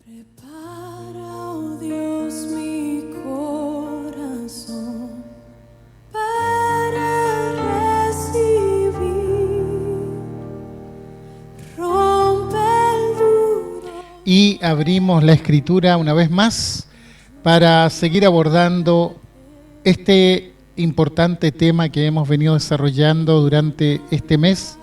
Prepara, oh Dios, mi corazón para recibir. Rompe el duro. Y abrimos la Escritura una vez más para seguir abordando este importante tema que hemos venido desarrollando durante este mes,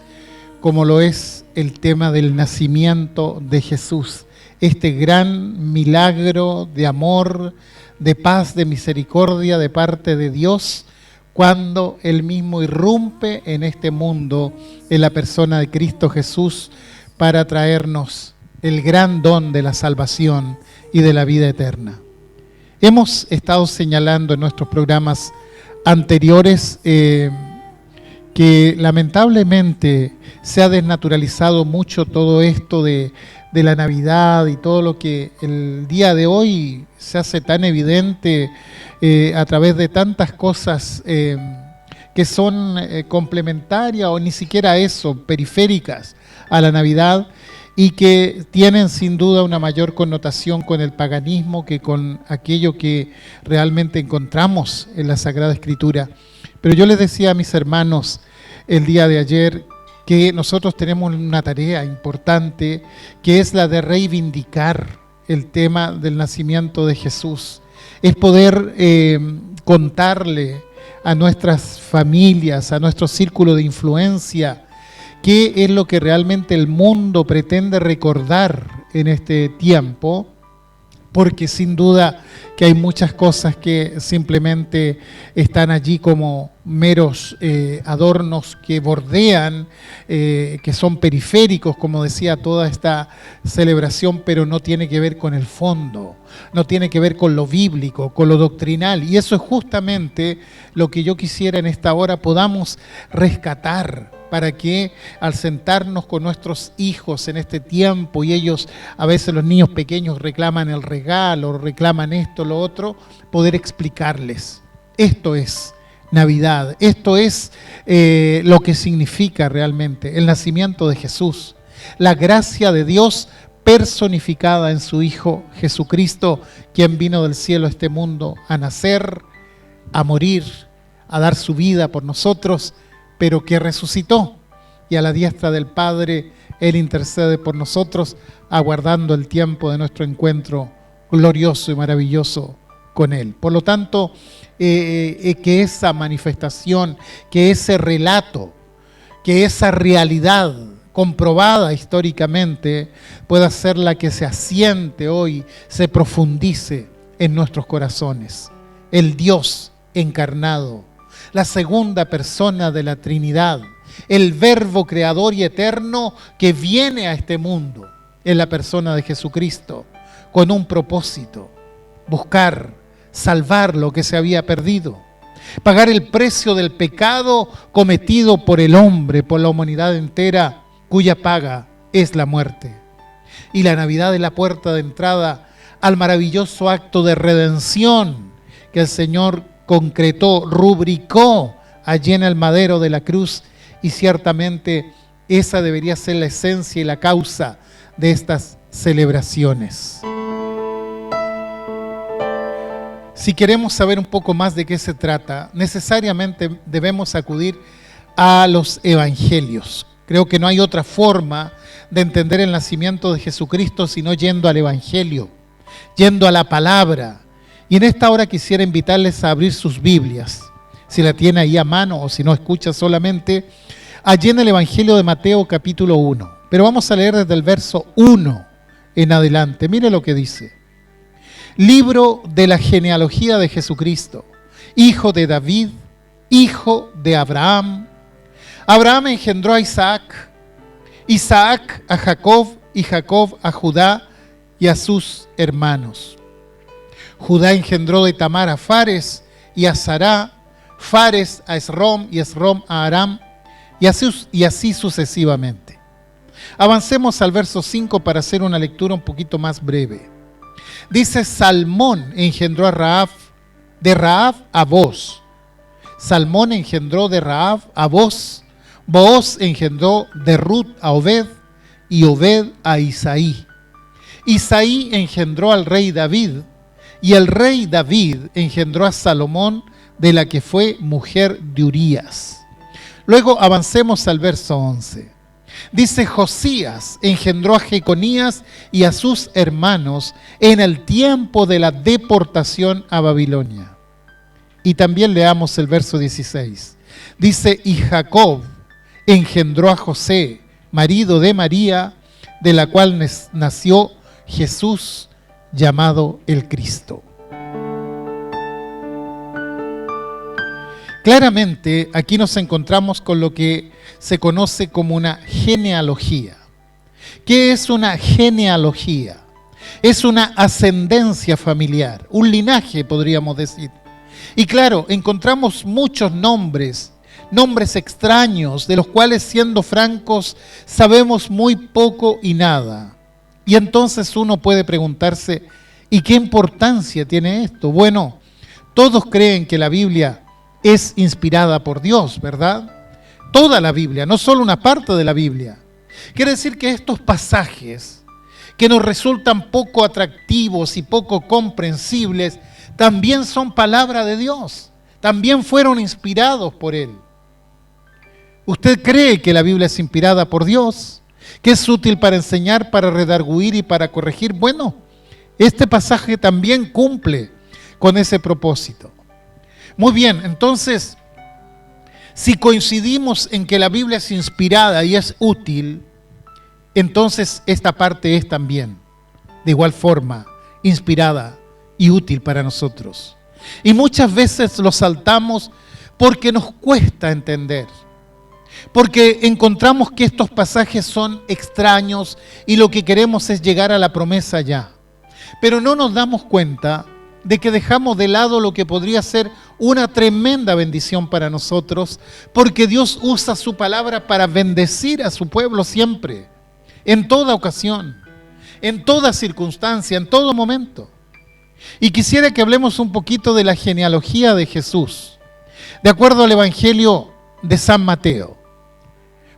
como lo es el tema del nacimiento de Jesús. Este gran milagro de amor, de paz, de misericordia de parte de Dios, cuando Él mismo irrumpe en este mundo en la persona de Cristo Jesús para traernos el gran don de la salvación y de la vida eterna. Hemos estado señalando en nuestros programas anteriores que lamentablemente se ha desnaturalizado mucho todo esto de la Navidad y todo lo que el día de hoy se hace tan evidente a través de tantas cosas que son complementarias o ni siquiera eso, periféricas a la Navidad, y que tienen sin duda una mayor connotación con el paganismo que con aquello que realmente encontramos en la Sagrada Escritura. Pero yo les decía a mis hermanos el día de ayer que nosotros tenemos una tarea importante, que es la de reivindicar el tema del nacimiento de Jesús. Es poder contarle a nuestras familias, a nuestro círculo de influencia, qué es lo que realmente el mundo pretende recordar en este tiempo, porque sin duda que hay muchas cosas que simplemente están allí como meros adornos que bordean, que son periféricos, como decía toda esta celebración, pero no tiene que ver con el fondo, no tiene que ver con lo bíblico, con lo doctrinal. Y eso es justamente lo que yo quisiera en esta hora podamos rescatar, para que al sentarnos con nuestros hijos en este tiempo, y ellos, a veces los niños pequeños reclaman el regalo, reclaman esto, lo otro, poder explicarles, esto es Navidad, esto es lo que significa realmente el nacimiento de Jesús, la gracia de Dios personificada en su Hijo Jesucristo, quien vino del cielo a este mundo a nacer, a morir, a dar su vida por nosotros, pero que resucitó, y a la diestra del Padre Él intercede por nosotros, aguardando el tiempo de nuestro encuentro glorioso y maravilloso con Él. Por lo tanto, que esa manifestación, que ese relato, que esa realidad comprobada históricamente pueda ser la que se asiente hoy, se profundice en nuestros corazones. El Dios encarnado, la segunda persona de la Trinidad, el Verbo creador y eterno que viene a este mundo en la persona de Jesucristo con un propósito: buscar, salvar lo que se había perdido, pagar el precio del pecado cometido por el hombre, por la humanidad entera, cuya paga es la muerte. Y la Navidad es la puerta de entrada al maravilloso acto de redención que el Señor concretó, rubricó allí en el madero de la cruz, y ciertamente esa debería ser la esencia y la causa de estas celebraciones. Si queremos saber un poco más de qué se trata, necesariamente debemos acudir a los evangelios. Creo que no hay otra forma de entender el nacimiento de Jesucristo sino yendo al evangelio, yendo a la palabra. Y en esta hora quisiera invitarles a abrir sus Biblias, si la tiene ahí a mano o si no escucha solamente, allí en el Evangelio de Mateo capítulo 1. Pero vamos a leer desde el verso 1 en adelante. Mire lo que dice. Libro de la genealogía de Jesucristo, hijo de David, hijo de Abraham. Abraham engendró a Isaac, Isaac a Jacob y Jacob a Judá y a sus hermanos. Judá engendró de Tamar a Fares y a Sará, Fares a Esrom y Esrom a Aram, y así sucesivamente. Avancemos al verso 5 para hacer una lectura un poquito más breve. Dice: Salmón engendró a Rahab, de Rahab a Booz. Salmón engendró de Rahab a Booz. Booz engendró de Ruth a Obed, y Obed a Isaí. Isaí engendró al rey David, y el rey David engendró a Salomón, de la que fue mujer de Urías. Luego avancemos al verso 11. Dice: Josías engendró a Jeconías y a sus hermanos en el tiempo de la deportación a Babilonia. Y también leamos el verso 16. Dice: y Jacob engendró a José, marido de María, de la cual nació Jesús, llamado el Cristo. Claramente, aquí nos encontramos con lo que se conoce como una genealogía. ¿Qué es una genealogía? Es una ascendencia familiar, un linaje, podríamos decir. Y claro, encontramos muchos nombres extraños, de los cuales, siendo francos, sabemos muy poco y nada. Y entonces uno puede preguntarse, ¿y qué importancia tiene esto? Bueno, todos creen que la Biblia es inspirada por Dios, ¿verdad? Toda la Biblia, no solo una parte de la Biblia. Quiere decir que estos pasajes, que nos resultan poco atractivos y poco comprensibles, también son palabra de Dios, también fueron inspirados por Él. ¿Usted cree que la Biblia es inspirada por Dios? ¿Que es útil para enseñar, para redarguir y para corregir? Bueno, este pasaje también cumple con ese propósito. Muy bien, entonces, si coincidimos en que la Biblia es inspirada y es útil, entonces esta parte es también, de igual forma, inspirada y útil para nosotros. Y muchas veces lo saltamos porque nos cuesta entender, porque encontramos que estos pasajes son extraños y lo que queremos es llegar a la promesa ya. Pero no nos damos cuenta de que dejamos de lado lo que podría ser una tremenda bendición para nosotros, porque Dios usa su palabra para bendecir a su pueblo siempre, en toda ocasión, en toda circunstancia, en todo momento. Y quisiera que hablemos un poquito de la genealogía de Jesús, de acuerdo al Evangelio de San Mateo.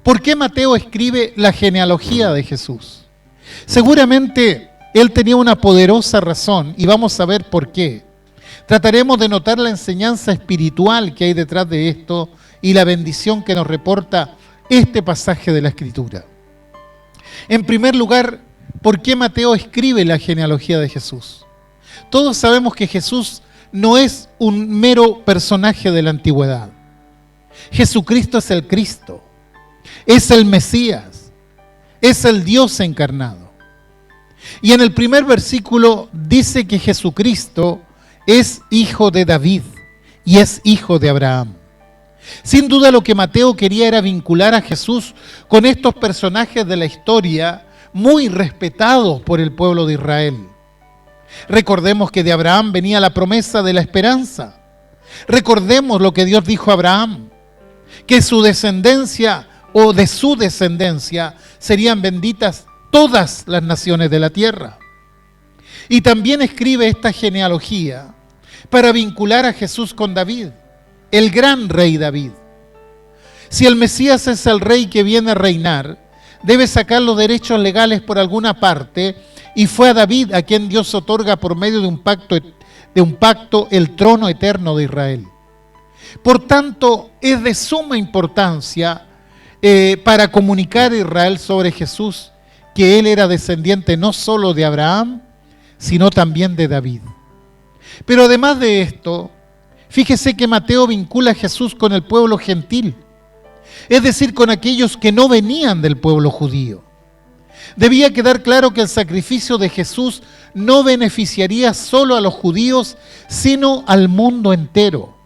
¿Por qué Mateo escribe la genealogía de Jesús? Seguramente él tenía una poderosa razón y vamos a ver por qué. Trataremos de notar la enseñanza espiritual que hay detrás de esto y la bendición que nos reporta este pasaje de la Escritura. En primer lugar, ¿por qué Mateo escribe la genealogía de Jesús? Todos sabemos que Jesús no es un mero personaje de la antigüedad. Jesucristo es el Cristo, es el Mesías, es el Dios encarnado. Y en el primer versículo dice que Jesucristo es hijo de David y es hijo de Abraham. Sin duda lo que Mateo quería era vincular a Jesús con estos personajes de la historia muy respetados por el pueblo de Israel. Recordemos que de Abraham venía la promesa de la esperanza. Recordemos lo que Dios dijo a Abraham, que su descendencia o de su descendencia serían benditas todas las naciones de la tierra. Y también escribe esta genealogía para vincular a Jesús con David, el gran rey David. Si el Mesías es el rey que viene a reinar, debe sacar los derechos legales por alguna parte, y fue a David a quien Dios otorga por medio de un pacto el trono eterno de Israel. Por tanto, es de suma importancia para comunicar a Israel sobre Jesús, que él era descendiente no solo de Abraham, sino también de David. Pero además de esto, fíjese que Mateo vincula a Jesús con el pueblo gentil, es decir, con aquellos que no venían del pueblo judío. Debía quedar claro que el sacrificio de Jesús no beneficiaría solo a los judíos, sino al mundo entero.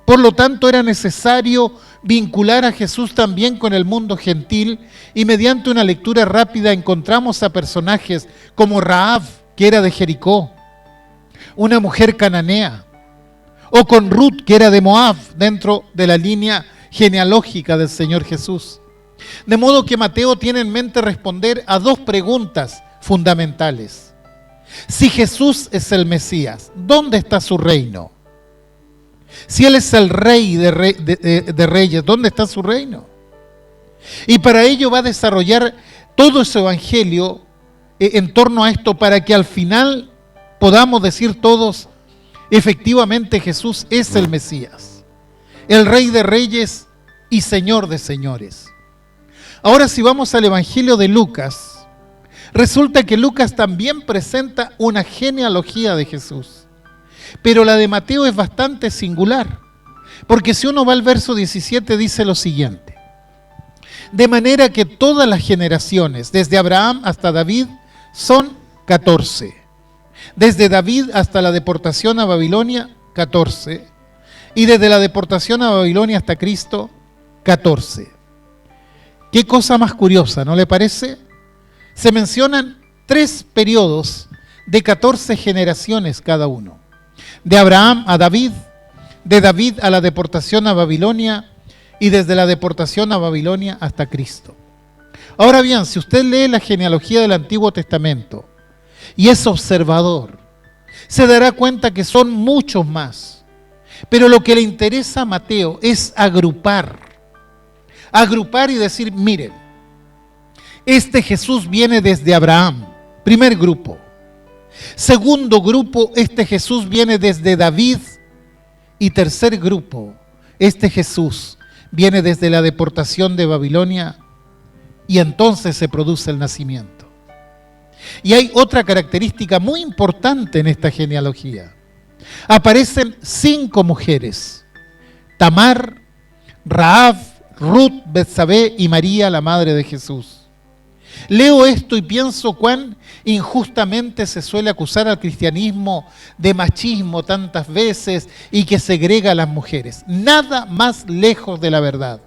Por lo tanto, era necesario vincular a Jesús también con el mundo gentil, y mediante una lectura rápida encontramos a personajes como Rahab, que era de Jericó, una mujer cananea, o con Ruth, que era de Moab, dentro de la línea genealógica del Señor Jesús. De modo que Mateo tiene en mente responder a dos preguntas fundamentales. Si Jesús es el Mesías, ¿dónde está su reino? Si Él es el rey de reyes, ¿dónde está su reino? Y para ello va a desarrollar todo ese evangelio en torno a esto para que al final podamos decir todos, efectivamente Jesús es el Mesías, el Rey de Reyes y Señor de Señores. Ahora, si vamos al Evangelio de Lucas, resulta que Lucas también presenta una genealogía de Jesús, pero la de Mateo es bastante singular, porque si uno va al verso 17 dice lo siguiente: de manera que todas las generaciones, desde Abraham hasta David, son 14. Desde David hasta la deportación a Babilonia, 14. Y desde la deportación a Babilonia hasta Cristo, 14. Qué cosa más curiosa, ¿no le parece? Se mencionan 3 periodos de 14 generaciones cada uno. De Abraham a David, de David a la deportación a Babilonia y desde la deportación a Babilonia hasta Cristo. Ahora bien, si usted lee la genealogía del Antiguo Testamento y es observador, se dará cuenta que son muchos más. Pero lo que le interesa a Mateo es agrupar y decir, miren, este Jesús viene desde Abraham, primer grupo. Segundo grupo, este Jesús viene desde David. Y tercer grupo, este Jesús viene desde la deportación de Babilonia y entonces se produce el nacimiento. Y hay otra característica muy importante en esta genealogía. Aparecen 5 mujeres: Tamar, Rahab, Ruth, Betsabé y María, la madre de Jesús. Leo esto y pienso cuán injustamente se suele acusar al cristianismo de machismo tantas veces y que segrega a las mujeres. Nada más lejos de la verdad.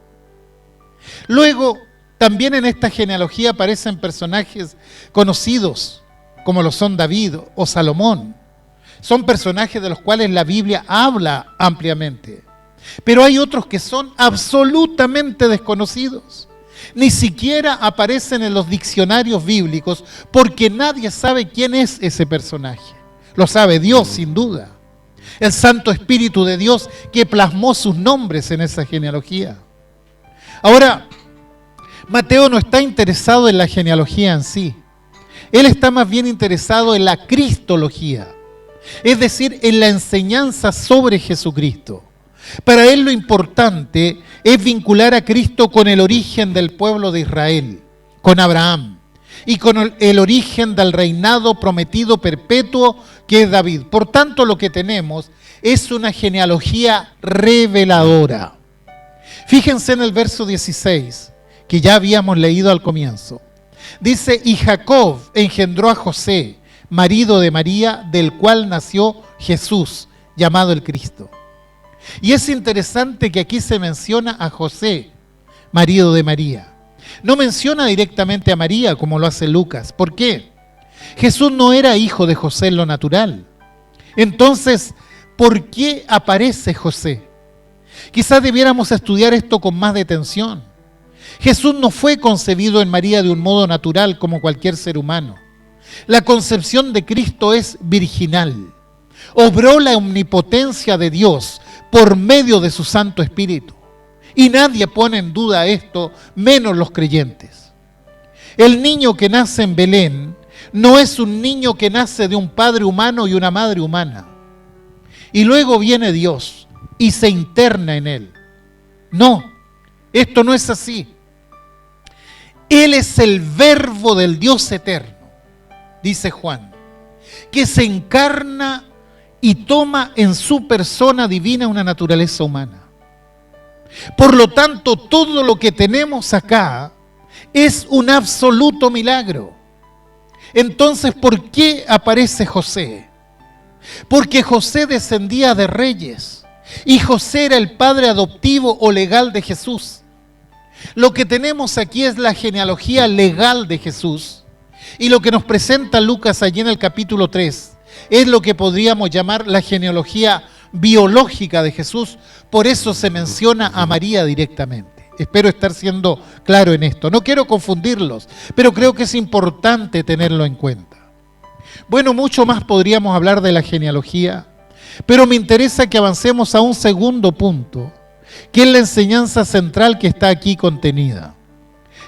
Luego, también en esta genealogía aparecen personajes conocidos, como lo son David o Salomón. Son personajes de los cuales la Biblia habla ampliamente. Pero hay otros que son absolutamente desconocidos. Ni siquiera aparecen en los diccionarios bíblicos porque nadie sabe quién es ese personaje. Lo sabe Dios, sin duda. El Santo Espíritu de Dios que plasmó sus nombres en esa genealogía. Ahora, Mateo no está interesado en la genealogía en sí. Él está más bien interesado en la cristología, es decir, en la enseñanza sobre Jesucristo. Para él lo importante es vincular a Cristo con el origen del pueblo de Israel, con Abraham, y con el origen del reinado prometido perpetuo que es David. Por tanto, lo que tenemos es una genealogía reveladora. Fíjense en el verso 16, que ya habíamos leído al comienzo. Dice, y Jacob engendró a José, marido de María, del cual nació Jesús, llamado el Cristo. Y es interesante que aquí se menciona a José, marido de María. No menciona directamente a María como lo hace Lucas. ¿Por qué? Jesús no era hijo de José en lo natural. Entonces, ¿por qué aparece José? Quizás debiéramos estudiar esto con más detención. Jesús no fue concebido en María de un modo natural como cualquier ser humano. La concepción de Cristo es virginal. Obró la omnipotencia de Dios por medio de su Santo Espíritu. Y nadie pone en duda esto, menos los creyentes. El niño que nace en Belén no es un niño que nace de un padre humano y una madre humana. Y luego viene Dios y se interna en él. No, esto no es así. Él es el verbo del Dios eterno, dice Juan, que se encarna y toma en su persona divina una naturaleza humana. Por lo tanto, todo lo que tenemos acá es un absoluto milagro. Entonces, ¿por qué aparece José? Porque José descendía de reyes y José era el padre adoptivo o legal de Jesús. Lo que tenemos aquí es la genealogía legal de Jesús, y lo que nos presenta Lucas allí en el capítulo 3 es lo que podríamos llamar la genealogía biológica de Jesús. Por eso se menciona a María directamente. Espero estar siendo claro en esto. No quiero confundirlos, pero creo que es importante tenerlo en cuenta. Bueno, mucho más podríamos hablar de la genealogía, pero me interesa que avancemos a un segundo punto, que es la enseñanza central que está aquí contenida.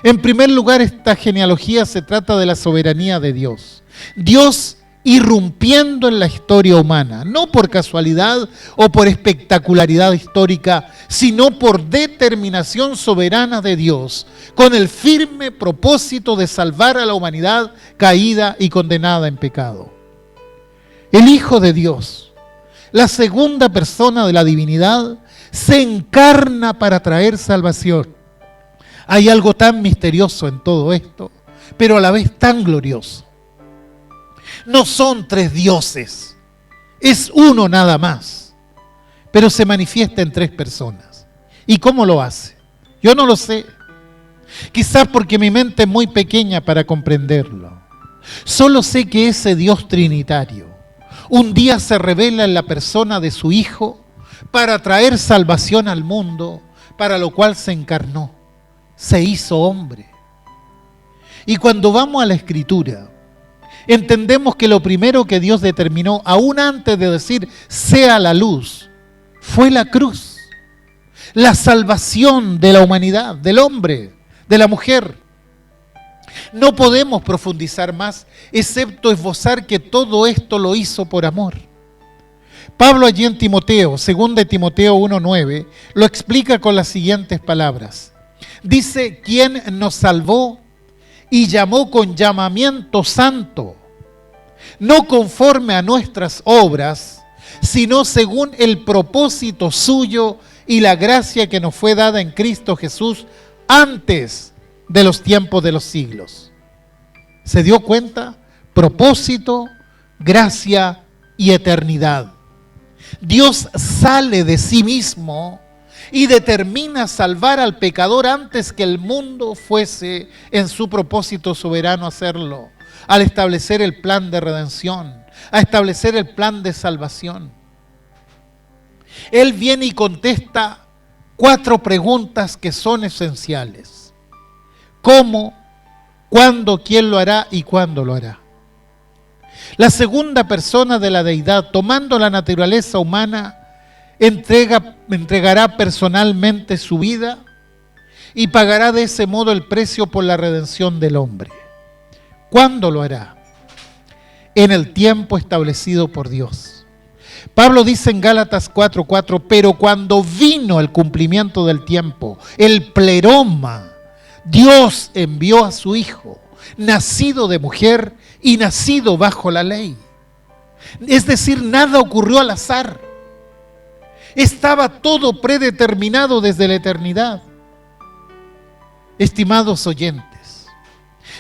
En primer lugar, esta genealogía se trata de la soberanía de Dios. Dios irrumpiendo en la historia humana, no por casualidad o por espectacularidad histórica, sino por determinación soberana de Dios, con el firme propósito de salvar a la humanidad caída y condenada en pecado. El Hijo de Dios, la segunda persona de la divinidad, se encarna para traer salvación. Hay algo tan misterioso en todo esto, pero a la vez tan glorioso. No son tres dioses, es uno nada más, pero se manifiesta en tres personas. ¿Y cómo lo hace? Yo no lo sé, quizás porque mi mente es muy pequeña para comprenderlo. Solo sé que ese Dios trinitario un día se revela en la persona de su Hijo para traer salvación al mundo, para lo cual se encarnó, se hizo hombre. Y cuando vamos a la Escritura, entendemos que lo primero que Dios determinó, aún antes de decir sea la luz, fue la cruz, la salvación de la humanidad, del hombre, de la mujer. No podemos profundizar más, excepto esbozar que todo esto lo hizo por amor. Pablo allí en Timoteo, 2 Timoteo 1:9, lo explica con las siguientes palabras. Dice, quien nos salvó y llamó con llamamiento santo, no conforme a nuestras obras, sino según el propósito suyo y la gracia que nos fue dada en Cristo Jesús antes de los tiempos de los siglos. ¿Se dio cuenta? Propósito, gracia y eternidad. Dios sale de sí mismo y determina salvar al pecador antes que el mundo fuese en su propósito soberano hacerlo, al establecer el plan de redención, a establecer el plan de salvación. Él viene y contesta 4 preguntas que son esenciales. ¿Cómo? ¿Cuándo? ¿Quién lo hará? ¿Y cuándo lo hará? La segunda persona de la deidad, tomando la naturaleza humana, entregará personalmente su vida y pagará de ese modo el precio por la redención del hombre. ¿Cuándo lo hará? En el tiempo establecido por Dios. Pablo dice en Gálatas 4:4, pero cuando vino el cumplimiento del tiempo, el pleroma, Dios envió a su Hijo, nacido de mujer y nacido bajo la ley. Es decir, nada ocurrió al azar. Estaba todo predeterminado desde la eternidad. Estimados oyentes,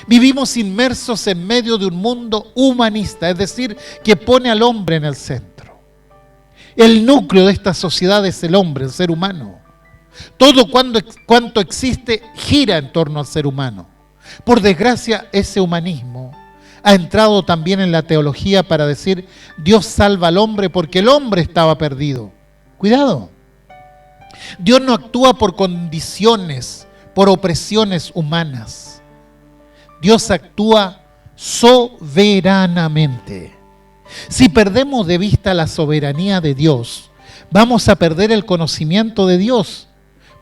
vivimos inmersos en medio de un mundo humanista, es decir, que pone al hombre en el centro. El núcleo de esta sociedad es el hombre, el ser humano. Todo cuanto existe gira en torno al ser humano. Por desgracia, ese humanismo ha entrado también en la teología para decir Dios salva al hombre porque el hombre estaba perdido. Cuidado. Dios no actúa por condiciones, por opresiones humanas. Dios actúa soberanamente. Si perdemos de vista la soberanía de Dios, vamos a perder el conocimiento de Dios.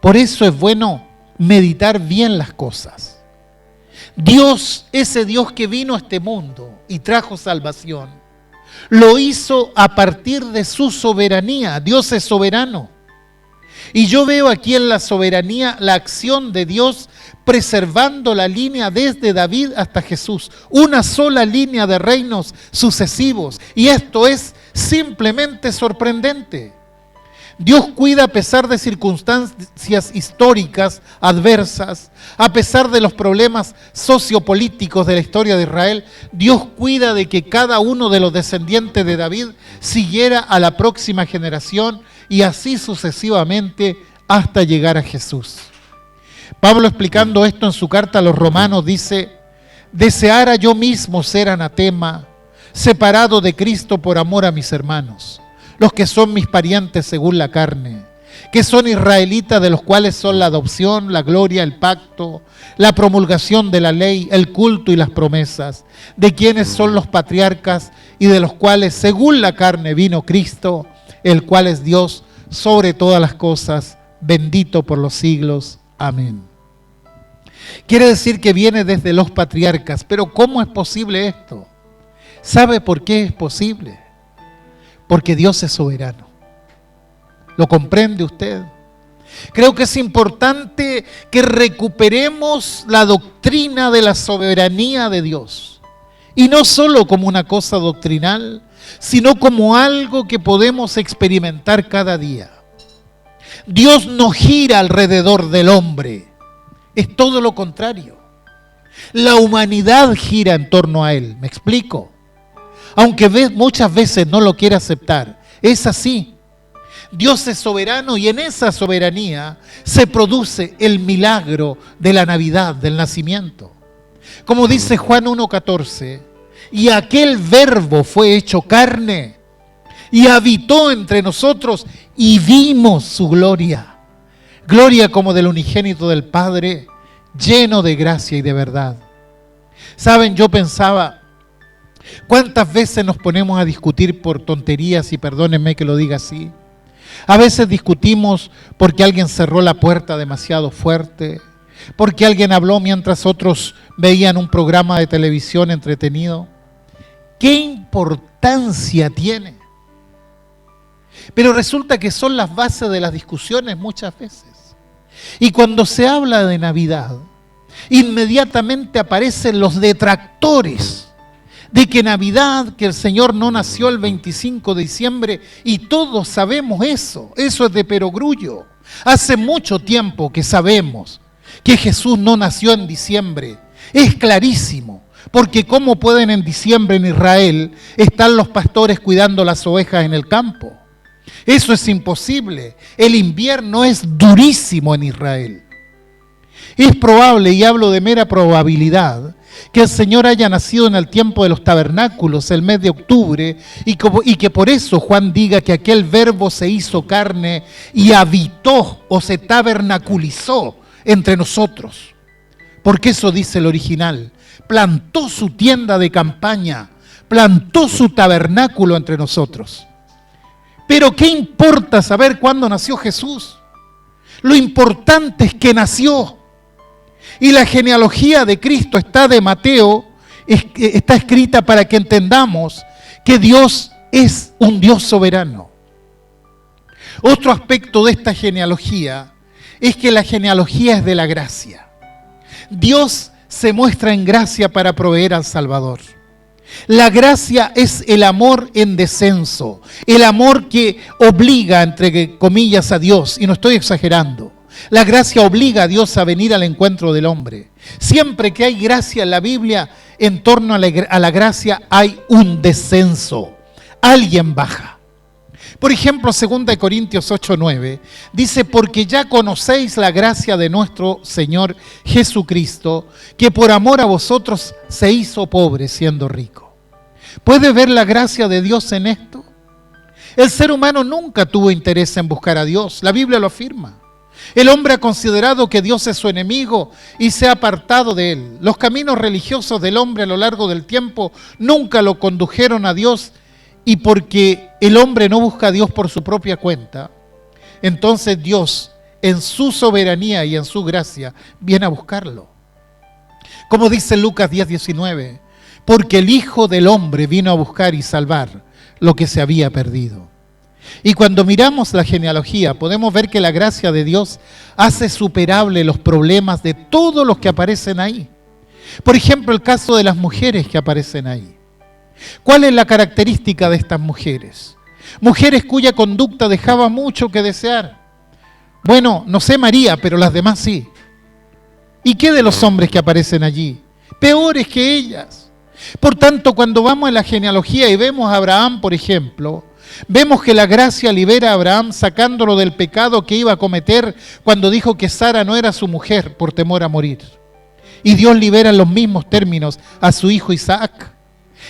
Por eso es bueno meditar bien las cosas. Dios, ese Dios que vino a este mundo y trajo salvación, lo hizo a partir de su soberanía. Dios es soberano. Y yo veo aquí en la soberanía la acción de Dios preservando la línea desde David hasta Jesús. Una sola línea de reinos sucesivos. Y esto es simplemente sorprendente. Dios cuida a pesar de circunstancias históricas adversas, a pesar de los problemas sociopolíticos de la historia de Israel. Dios cuida de que cada uno de los descendientes de David siguiera a la próxima generación y así sucesivamente hasta llegar a Jesús. Pablo, explicando esto en su carta a los Romanos, dice: deseara yo mismo ser anatema, separado de Cristo por amor a mis hermanos, los que son mis parientes según la carne, que son israelitas, de los cuales son la adopción, la gloria, el pacto, la promulgación de la ley, el culto y las promesas, de quienes son los patriarcas y de los cuales según la carne vino Cristo, el cual es Dios sobre todas las cosas, bendito por los siglos. Amén. Quiere decir que viene desde los patriarcas. Pero ¿cómo es posible esto? ¿Sabe por qué es posible? Porque Dios es soberano. ¿Lo comprende usted? Creo que es importante que recuperemos la doctrina de la soberanía de Dios. Y no solo como una cosa doctrinal, sino como algo que podemos experimentar cada día. Dios no gira alrededor del hombre, es todo lo contrario. La humanidad gira en torno a Él, ¿me explico? Aunque muchas veces no lo quiere aceptar, es así. Dios es soberano y en esa soberanía se produce el milagro de la Navidad, del nacimiento. Como dice Juan 1:14, y aquel verbo fue hecho carne y habitó entre nosotros y vimos su gloria. Gloria como del unigénito del Padre, lleno de gracia y de verdad. Saben, yo pensaba, ¿cuántas veces nos ponemos a discutir por tonterías? Y perdónenme que lo diga así. A veces discutimos porque alguien cerró la puerta demasiado fuerte, porque alguien habló mientras otros veían un programa de televisión entretenido. ¿Qué importancia tiene? Pero resulta que son las bases de las discusiones muchas veces. Y cuando se habla de Navidad, inmediatamente aparecen los detractores de que Navidad, que el Señor no nació el 25 de diciembre, y todos sabemos eso es de perogrullo. Hace mucho tiempo que sabemos que Jesús no nació en diciembre, es clarísimo, porque ¿cómo pueden en diciembre en Israel estar los pastores cuidando las ovejas en el campo? Eso es imposible, el invierno es durísimo en Israel. Es probable, y hablo de mera probabilidad, que el Señor haya nacido en el tiempo de los tabernáculos, el mes de octubre, y que por eso Juan diga que aquel verbo se hizo carne y habitó o se tabernaculizó entre nosotros. Porque eso dice el original, plantó su tienda de campaña, plantó su tabernáculo entre nosotros. Pero ¿qué importa saber cuándo nació Jesús? Lo importante es que nació. Y la genealogía de Cristo está de Mateo, está escrita para que entendamos que Dios es un Dios soberano. Otro aspecto de esta genealogía es que la genealogía es de la gracia. Dios se muestra en gracia para proveer al Salvador. La gracia es el amor en descenso, el amor que obliga, entre comillas, a Dios, y no estoy exagerando. La gracia obliga a Dios a venir al encuentro del hombre. Siempre que hay gracia en la Biblia, en torno a la gracia hay un descenso. Alguien baja. Por ejemplo, 2 Corintios 8:9 dice, porque ya conocéis la gracia de nuestro Señor Jesucristo, que por amor a vosotros se hizo pobre siendo rico. ¿Puede ver la gracia de Dios en esto? El ser humano nunca tuvo interés en buscar a Dios. La Biblia lo afirma. El hombre ha considerado que Dios es su enemigo y se ha apartado de él. Los caminos religiosos del hombre a lo largo del tiempo nunca lo condujeron a Dios, y porque el hombre no busca a Dios por su propia cuenta, entonces Dios, en su soberanía y en su gracia, viene a buscarlo. Como dice Lucas 10:19, porque el Hijo del Hombre vino a buscar y salvar lo que se había perdido. Y cuando miramos la genealogía, podemos ver que la gracia de Dios hace superable los problemas de todos los que aparecen ahí. Por ejemplo, el caso de las mujeres que aparecen ahí. ¿Cuál es la característica de estas mujeres? Mujeres cuya conducta dejaba mucho que desear. Bueno, no sé María, pero las demás sí. ¿Y qué de los hombres que aparecen allí? Peores que ellas. Por tanto, cuando vamos a la genealogía y vemos a Abraham, por ejemplo, vemos que la gracia libera a Abraham sacándolo del pecado que iba a cometer cuando dijo que Sara no era su mujer por temor a morir. Y Dios libera en los mismos términos a su hijo Isaac.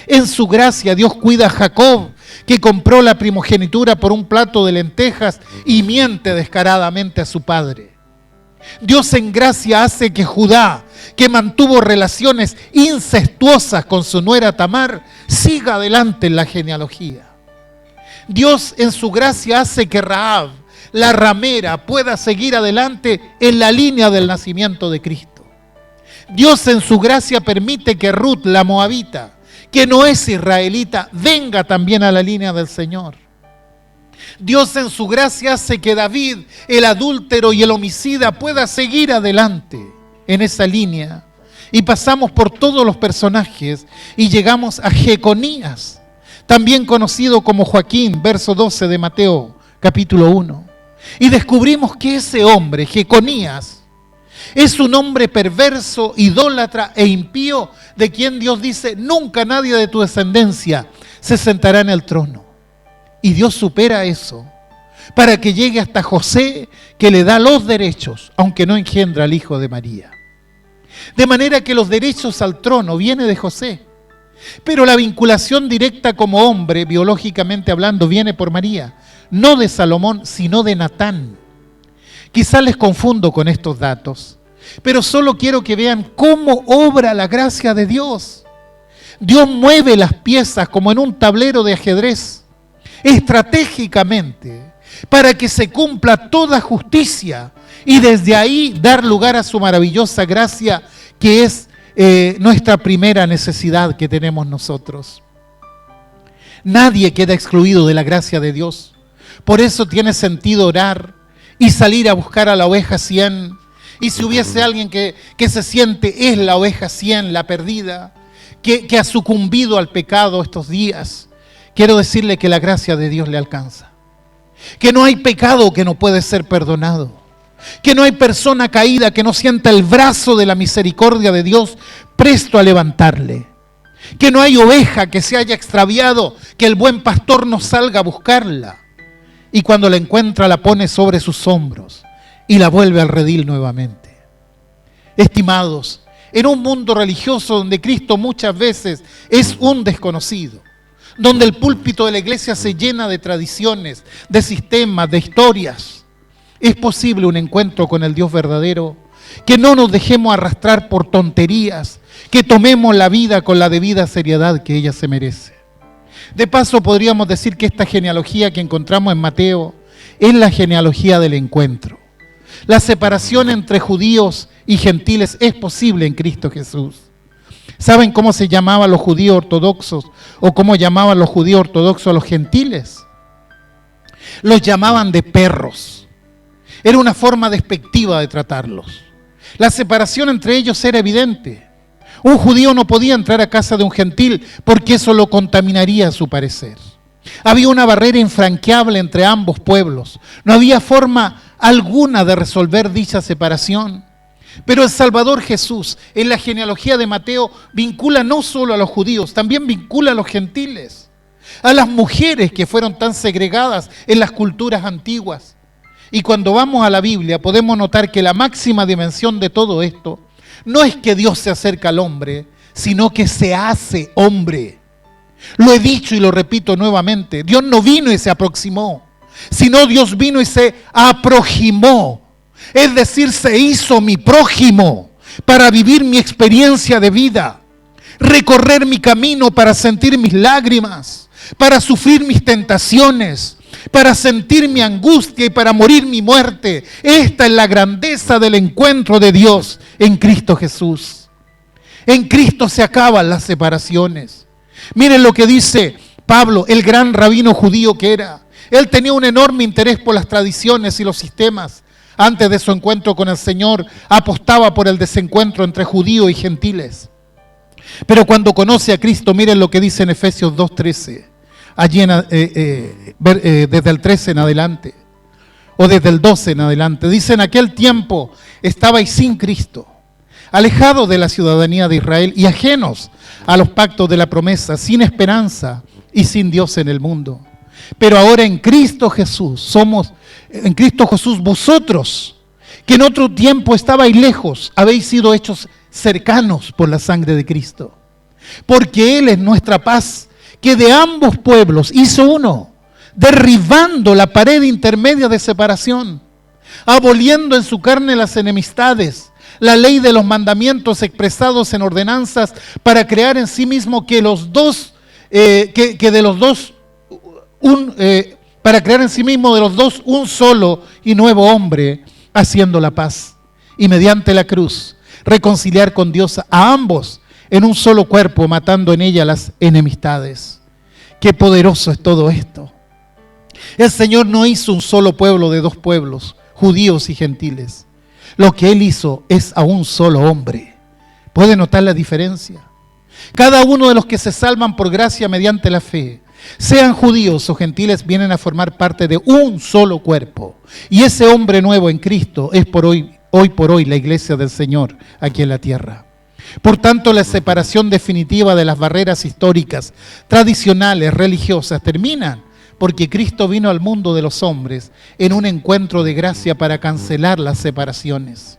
En su gracia Dios cuida a Jacob, que compró la primogenitura por un plato de lentejas y miente descaradamente a su padre. Dios en gracia hace que Judá, que mantuvo relaciones incestuosas con su nuera Tamar, siga adelante en la genealogía. Dios en su gracia hace que Rahab, la ramera, pueda seguir adelante en la línea del nacimiento de Cristo. Dios en su gracia permite que Ruth, la moabita, que no es israelita, venga también a la línea del Señor. Dios en su gracia hace que David, el adúltero y el homicida, pueda seguir adelante en esa línea. Y pasamos por todos los personajes y llegamos a Jeconías, también conocido como Joaquín, verso 12 de Mateo, capítulo 1. Y descubrimos que ese hombre, Jeconías, es un hombre perverso, idólatra e impío, de quien Dios dice: nunca nadie de tu descendencia se sentará en el trono. Y Dios supera eso para que llegue hasta José, que le da los derechos, aunque no engendra al hijo de María. De manera que los derechos al trono vienen de José, pero la vinculación directa como hombre, biológicamente hablando, viene por María, no de Salomón, sino de Natán. Quizás les confundo con estos datos, pero solo quiero que vean cómo obra la gracia de Dios. Dios mueve las piezas como en un tablero de ajedrez, estratégicamente, para que se cumpla toda justicia y desde ahí dar lugar a su maravillosa gracia, que es nuestra primera necesidad que tenemos nosotros. Nadie queda excluido de la gracia de Dios. Por eso tiene sentido orar y salir a buscar a la oveja 100. Y si hubiese alguien que se siente es la oveja 100, la perdida, que ha sucumbido al pecado estos días, quiero decirle que la gracia de Dios le alcanza. Que no hay pecado que no puede ser perdonado. Que no hay persona caída que no sienta el brazo de la misericordia de Dios presto a levantarle. Que no hay oveja que se haya extraviado, que el buen pastor no salga a buscarla. Y cuando la encuentra la pone sobre sus hombros y la vuelve al redil nuevamente. Estimados, en un mundo religioso donde Cristo muchas veces es un desconocido, donde el púlpito de la iglesia se llena de tradiciones, de sistemas, de historias, es posible un encuentro con el Dios verdadero, que no nos dejemos arrastrar por tonterías, que tomemos la vida con la debida seriedad que ella se merece. De paso, podríamos decir que esta genealogía que encontramos en Mateo es la genealogía del encuentro. La separación entre judíos y gentiles es posible en Cristo Jesús. ¿Saben cómo se llamaban los judíos ortodoxos o cómo llamaban los judíos ortodoxos a los gentiles? Los llamaban de perros. Era una forma despectiva de tratarlos. La separación entre ellos era evidente. Un judío no podía entrar a casa de un gentil porque eso lo contaminaría a su parecer. Había una barrera infranqueable entre ambos pueblos. No había forma alguna de resolver dicha separación. Pero el Salvador Jesús, en la genealogía de Mateo, vincula no solo a los judíos, también vincula a los gentiles, a las mujeres que fueron tan segregadas en las culturas antiguas. Y cuando vamos a la Biblia podemos notar que la máxima dimensión de todo esto no es que Dios se acerca al hombre, sino que se hace hombre. Lo he dicho y lo repito nuevamente, Dios no vino y se aproximó, sino Dios vino y se aproximó. Es decir, se hizo mi prójimo para vivir mi experiencia de vida, recorrer mi camino para sentir mis lágrimas, para sufrir mis tentaciones, para sentir mi angustia y para morir mi muerte. Esta es la grandeza del encuentro de Dios en Cristo Jesús. En Cristo se acaban las separaciones. Miren lo que dice Pablo, el gran rabino judío que era. Él tenía un enorme interés por las tradiciones y los sistemas. Antes de su encuentro con el Señor, apostaba por el desencuentro entre judíos y gentiles. Pero cuando conoce a Cristo, miren lo que dice en Efesios 2:13, allí desde el 13 en adelante, o desde el 12 en adelante. Dice: en aquel tiempo estabais sin Cristo, alejados de la ciudadanía de Israel y ajenos a los pactos de la promesa, sin esperanza y sin Dios en el mundo. Pero ahora en Cristo Jesús vosotros, que en otro tiempo estabais lejos, habéis sido hechos cercanos por la sangre de Cristo. Porque Él es nuestra paz, que de ambos pueblos hizo uno, derribando la pared intermedia de separación, aboliendo en su carne las enemistades, la ley de los mandamientos expresados en ordenanzas, para crear en sí mismo para crear en sí mismo de los dos un solo y nuevo hombre, haciendo la paz. Y mediante la cruz, reconciliar con Dios a ambos en un solo cuerpo, matando en ella las enemistades. Qué poderoso es todo esto. El Señor no hizo un solo pueblo de dos pueblos, judíos y gentiles. Lo que Él hizo es a un solo hombre. ¿Puede notar la diferencia? Cada uno de los que se salvan por gracia mediante la fe, sean judíos o gentiles, vienen a formar parte de un solo cuerpo. Y ese hombre nuevo en Cristo es hoy por hoy la iglesia del Señor aquí en la tierra. Por tanto, la separación definitiva de las barreras históricas, tradicionales, religiosas, terminan porque Cristo vino al mundo de los hombres en un encuentro de gracia para cancelar las separaciones.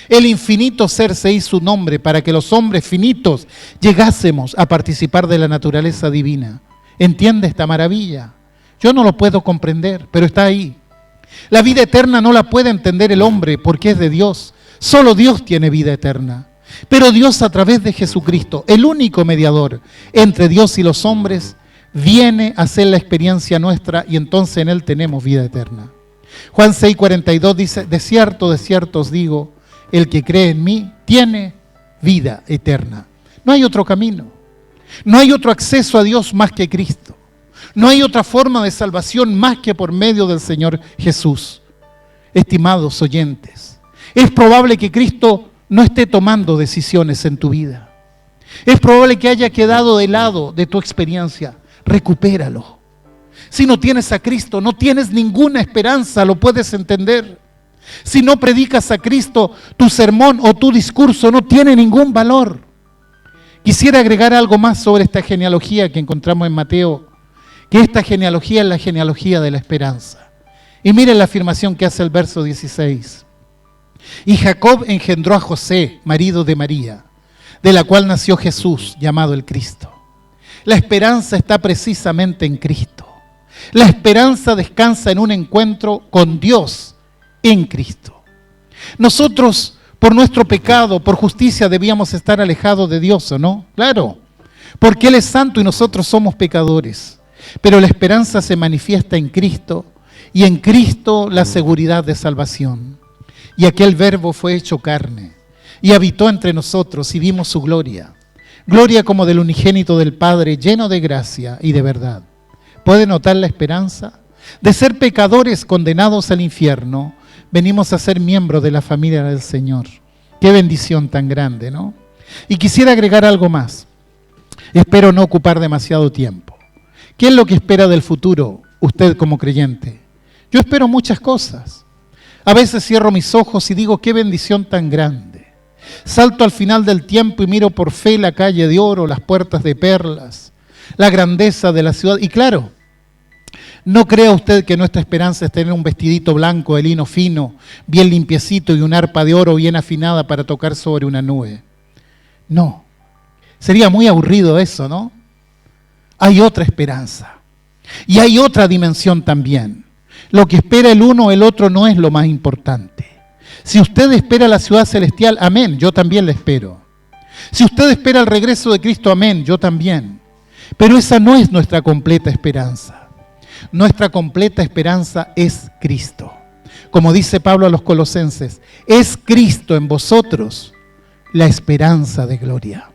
El infinito ser se hizo un hombre para que los hombres finitos llegásemos a participar de la naturaleza divina. ¿Entiende esta maravilla? Yo no lo puedo comprender, pero está ahí. La vida eterna no la puede entender el hombre porque es de Dios. Solo Dios tiene vida eterna. Pero Dios, a través de Jesucristo, el único mediador entre Dios y los hombres, viene a hacer la experiencia nuestra y entonces en Él tenemos vida eterna. Juan 6:42 dice: de cierto os digo, el que cree en mí tiene vida eterna. No hay otro camino. No hay otro acceso a Dios más que Cristo. No hay otra forma de salvación más que por medio del Señor Jesús. Estimados oyentes, es probable que Cristo no esté tomando decisiones en tu vida. Es probable que haya quedado de lado de tu experiencia. Recupéralo. Si no tienes a Cristo, no tienes ninguna esperanza, lo puedes entender. Si no predicas a Cristo, tu sermón o tu discurso no tiene ningún valor. Quisiera agregar algo más sobre esta genealogía que encontramos en Mateo, que esta genealogía es la genealogía de la esperanza. Y miren la afirmación que hace el verso 16. Y Jacob engendró a José, marido de María, de la cual nació Jesús, llamado el Cristo. La esperanza está precisamente en Cristo. La esperanza descansa en un encuentro con Dios en Cristo. Nosotros, por nuestro pecado, por justicia, debíamos estar alejados de Dios, ¿o no? Claro, porque Él es santo y nosotros somos pecadores. Pero la esperanza se manifiesta en Cristo y en Cristo la seguridad de salvación. Y aquel verbo fue hecho carne y habitó entre nosotros y vimos su gloria. Gloria como del unigénito del Padre, lleno de gracia y de verdad. ¿Puede notar la esperanza? De ser pecadores condenados al infierno, venimos a ser miembros de la familia del Señor. Qué bendición tan grande, ¿no? Y quisiera agregar algo más. Espero no ocupar demasiado tiempo. ¿Qué es lo que espera del futuro usted como creyente? Yo espero muchas cosas. A veces cierro mis ojos y digo, qué bendición tan grande. Salto al final del tiempo y miro por fe la calle de oro, las puertas de perlas, la grandeza de la ciudad. Y claro, no crea usted que nuestra esperanza es tener un vestidito blanco de lino fino, bien limpiecito y un arpa de oro bien afinada para tocar sobre una nube. No, sería muy aburrido eso, ¿no? Hay otra esperanza y hay otra dimensión también. Lo que espera el uno o el otro no es lo más importante. Si usted espera la ciudad celestial, amén, yo también la espero. Si usted espera el regreso de Cristo, amén, yo también. Pero esa no es nuestra completa esperanza. Nuestra completa esperanza es Cristo. Como dice Pablo a los Colosenses, es Cristo en vosotros la esperanza de gloria.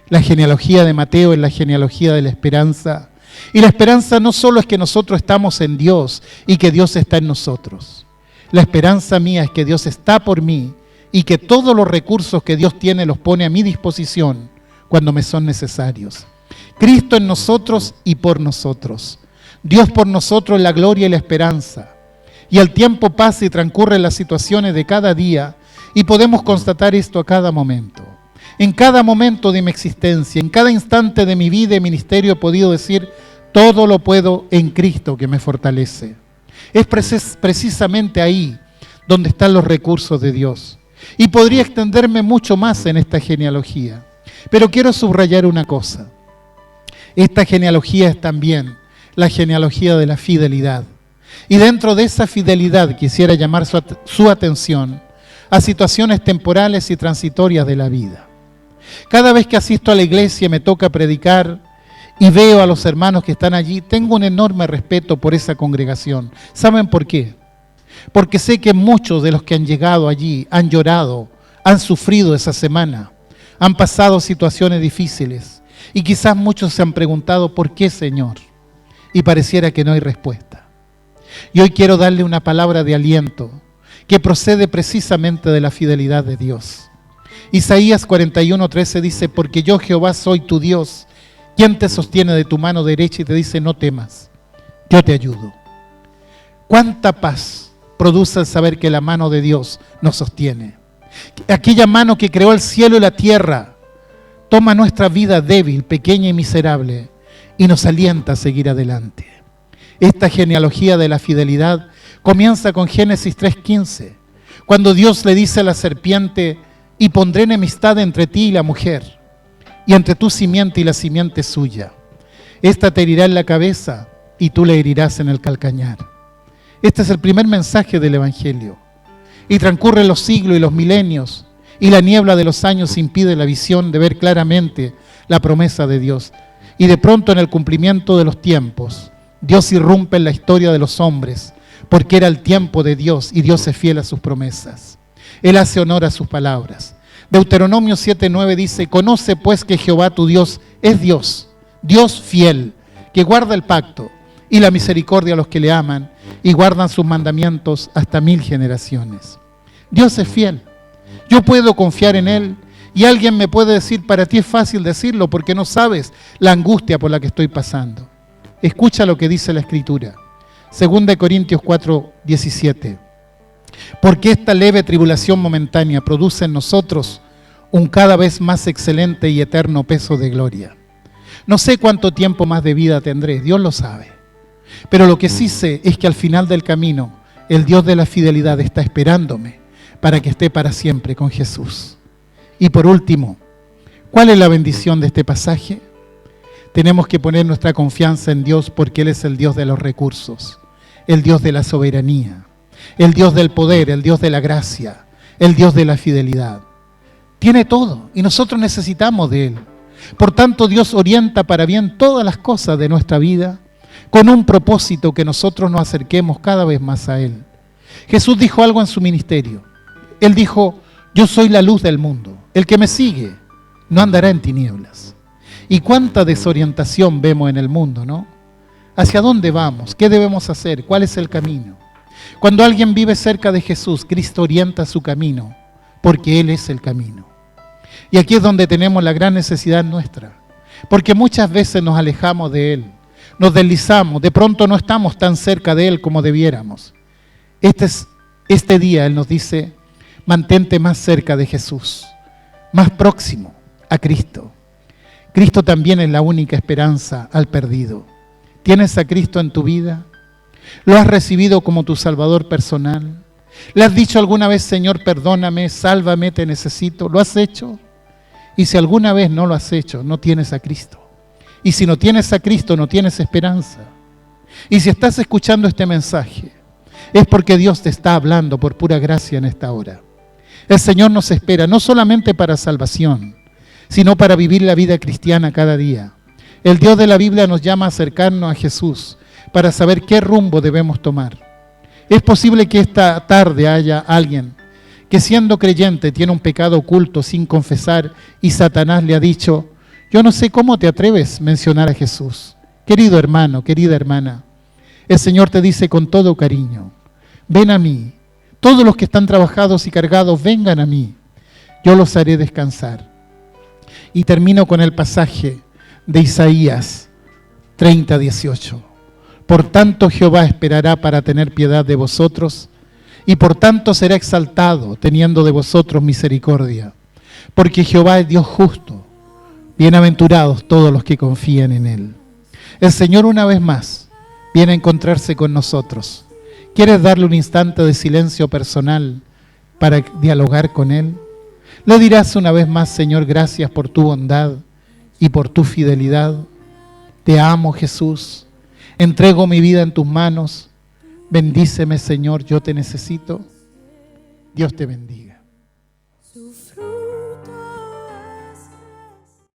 La genealogía de Mateo es la genealogía de la esperanza. Y la esperanza no solo es que nosotros estamos en Dios y que Dios está en nosotros. La esperanza mía es que Dios está por mí y que todos los recursos que Dios tiene los pone a mi disposición cuando me son necesarios. Cristo en nosotros y por nosotros. Dios por nosotros la gloria y la esperanza. Y el tiempo pasa y transcurren las situaciones de cada día y podemos constatar esto a cada momento. En cada momento de mi existencia, en cada instante de mi vida y ministerio he podido decir, todo lo puedo en Cristo que me fortalece. Es precisamente ahí donde están los recursos de Dios. Y podría extenderme mucho más en esta genealogía. Pero quiero subrayar una cosa. Esta genealogía es también la genealogía de la fidelidad. Y dentro de esa fidelidad quisiera llamar su atención a situaciones temporales y transitorias de la vida. Cada vez que asisto a la iglesia y me toca predicar y veo a los hermanos que están allí, tengo un enorme respeto por esa congregación. ¿Saben por qué? Porque sé que muchos de los que han llegado allí han llorado, han sufrido esa semana, han pasado situaciones difíciles y quizás muchos se han preguntado, ¿por qué, Señor? Y pareciera que no hay respuesta. Y hoy quiero darle una palabra de aliento que procede precisamente de la fidelidad de Dios. Isaías 41:13 dice, porque yo Jehová soy tu Dios, quien te sostiene de tu mano derecha y te dice, no temas, yo te ayudo. ¿Cuánta paz produce el saber que la mano de Dios nos sostiene? Aquella mano que creó el cielo y la tierra toma nuestra vida débil, pequeña y miserable y nos alienta a seguir adelante. Esta genealogía de la fidelidad comienza con Génesis 3:15, cuando Dios le dice a la serpiente, y pondré enemistad entre ti y la mujer, y entre tu simiente y la simiente suya. Esta te herirá en la cabeza, y tú le herirás en el calcañar. Este es el primer mensaje del Evangelio. Y transcurren los siglos y los milenios, y la niebla de los años impide la visión de ver claramente la promesa de Dios. Y de pronto, en el cumplimiento de los tiempos, Dios irrumpe en la historia de los hombres, porque era el tiempo de Dios, y Dios es fiel a sus promesas. Él hace honor a sus palabras. Deuteronomio 7:9 dice, conoce pues que Jehová tu Dios es Dios, Dios fiel, que guarda el pacto y la misericordia a los que le aman y guardan sus mandamientos hasta 1000 generaciones. Dios es fiel. Yo puedo confiar en Él y alguien me puede decir, para ti es fácil decirlo porque no sabes la angustia por la que estoy pasando. Escucha lo que dice la Escritura. 2 Corintios 4:17. Porque esta leve tribulación momentánea produce en nosotros un cada vez más excelente y eterno peso de gloria. No sé cuánto tiempo más de vida tendré, Dios lo sabe. Pero lo que sí sé es que al final del camino, el Dios de la fidelidad está esperándome para que esté para siempre con Jesús. Y por último, ¿cuál es la bendición de este pasaje? Tenemos que poner nuestra confianza en Dios porque Él es el Dios de los recursos, el Dios de la soberanía, el Dios del poder, el Dios de la gracia, el Dios de la fidelidad. Tiene todo y nosotros necesitamos de Él. Por tanto, Dios orienta para bien todas las cosas de nuestra vida con un propósito, que nosotros nos acerquemos cada vez más a Él. Jesús dijo algo en su ministerio. Él dijo, yo soy la luz del mundo. El que me sigue no andará en tinieblas. Y cuánta desorientación vemos en el mundo, ¿no? ¿Hacia dónde vamos? ¿Qué debemos hacer? ¿Cuál es el camino? Cuando alguien vive cerca de Jesús, Cristo orienta su camino, porque Él es el camino. Y aquí es donde tenemos la gran necesidad nuestra, porque muchas veces nos alejamos de Él, nos deslizamos, de pronto no estamos tan cerca de Él como debiéramos. Este día Él nos dice, mantente más cerca de Jesús, más próximo a Cristo. Cristo también es la única esperanza al perdido. ¿Tienes a Cristo en tu vida? ¿Lo has recibido como tu Salvador personal? ¿Le has dicho alguna vez, Señor, perdóname, sálvame, te necesito? ¿Lo has hecho? Y si alguna vez no lo has hecho, no tienes a Cristo. Y si no tienes a Cristo, no tienes esperanza. Y si estás escuchando este mensaje, es porque Dios te está hablando por pura gracia en esta hora. El Señor nos espera no solamente para salvación, sino para vivir la vida cristiana cada día. El Dios de la Biblia nos llama a acercarnos a Jesús para saber qué rumbo debemos tomar. Es posible que esta tarde haya alguien que siendo creyente tiene un pecado oculto sin confesar y Satanás le ha dicho, yo no sé cómo te atreves a mencionar a Jesús. Querido hermano, querida hermana, el Señor te dice con todo cariño, ven a mí, todos los que están trabajados y cargados, vengan a mí, yo los haré descansar. Y termino con el pasaje de Isaías 30:18. Por tanto Jehová esperará para tener piedad de vosotros, y por tanto será exaltado, teniendo de vosotros misericordia. Porque Jehová es Dios justo, bienaventurados todos los que confían en Él. El Señor una vez más viene a encontrarse con nosotros. ¿Quieres darle un instante de silencio personal para dialogar con Él? Le dirás una vez más, Señor, gracias por tu bondad y por tu fidelidad. Te amo, Jesús. Entrego mi vida en tus manos. Bendíceme, Señor, yo te necesito. Dios te bendiga.